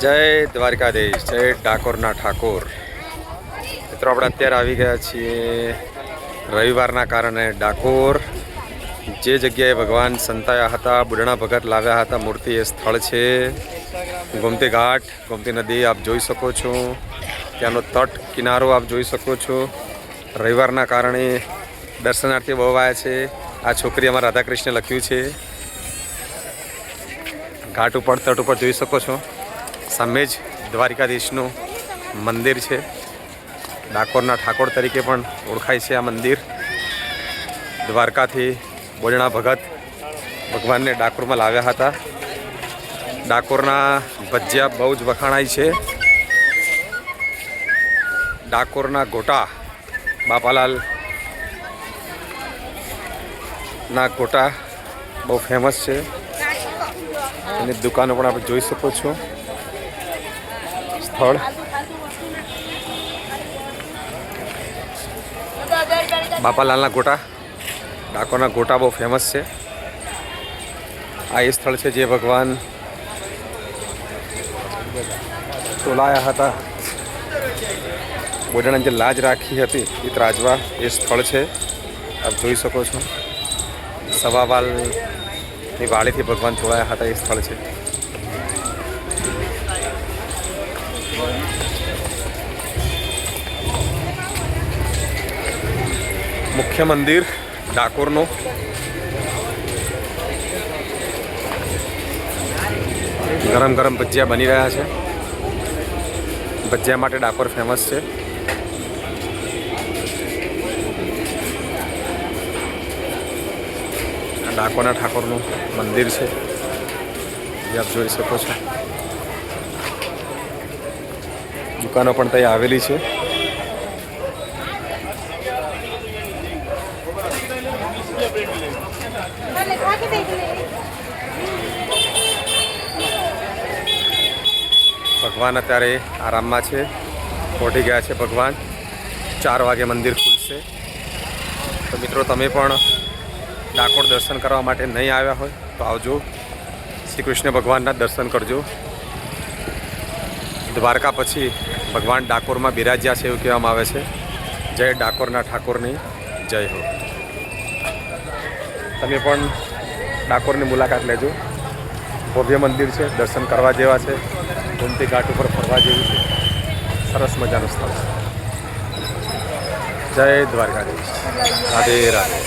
જય દ્વારકાધીશ, જય ડાકોરના ઠાકોર. મિત્રો આપણે અત્યારે આવી ગયા છીએ રવિવારના કારણે ડાકોર. જે જગ્યાએ ભગવાન સંતાયા હતા, બુઢણા ભગત લાવ્યા હતા મૂર્તિ, એ સ્થળ છે ગોમતી ઘાટ. ગોમતી નદી આપ જોઈ શકો છો, ત્યાંનો તટ કિનારો આપ જોઈ શકો છો. રવિવારના કારણે દર્શનાર્થીઓ બહુ આવ્યા છે. આ છોકરી અમારા રાધાકૃષ્ણે લખ્યું છે. ઘાટ ઉપર તટ ઉપર જોઈ શકો છો, સામે જ દ્વારકાધીશનું મંદિર છે. ડાકોરના ઠાકોર તરીકે પણ ઓળખાય છે આ મંદિર. દ્વારકાથી બોલણા ભગત ભગવાનને ડાકોરમાં લાવ્યા હતા. ડાકોરના ભજીયા બહુ જ વખાણાય છે. ડાકોરના ગોટા, બાપાલાલ ના ગોટા બહુ ફેમસ છે. એની દુકાનો પણ આપણે જોઈ શકો છો. સ્થળ બાપાલાલના ગોટા, ડાકોરના ગોટા બહુ ફેમસ છે. આ એ સ્થળ છે જે ભગવાન તોલાયા હતા, બોડાને જે લાજ રાખી હતી એ ત્રાજવા એ સ્થળ છે. આપ જોઈ શકો છો, સવાવાલની વાળીથી ભગવાન તોલાયા હતા એ સ્થળ છે. મુખ્ય મંદિર ડાકોરનું. ગરમ ગરમ ભજીયા બની રહ્યા છે. ભજીયા માટે ડાકોર ફેમસ છે. ડાકોરના ઠાકોરનું મંદિર છે જે આપ જોઈ શકો છો. દુકાનો પણ ત્યાં આવેલી છે. ભગવાન અત્યારે આરામમાં છે, પહોંચી ગયા છે ભગવાન. 4 વાગે મંદિર ખુલશે. તો મિત્રો, તમે પણ ડાકોર દર્શન કરવા માટે નહીં આવ્યા હોય તો આવજો, શ્રી કૃષ્ણ ભગવાનના દર્શન કરજો. દ્વારકા પછી ભગવાન ડાકોરમાં બિરાજ્યા છે એવું કહેવામાં આવે છે. જય ડાકોરના ઠાકોરની જય હો. તમે પણ ડાકોરની મુલાકાત લેજો. ભવ્ય મંદિર છે, દર્શન કરવા જેવા છે. ગોમતી ઘાટ ઉપર ફરવા જેવું છે. સરસ મજાનું સ્થળ છે. જય દ્વારકાધીશ. રાધે રાધે.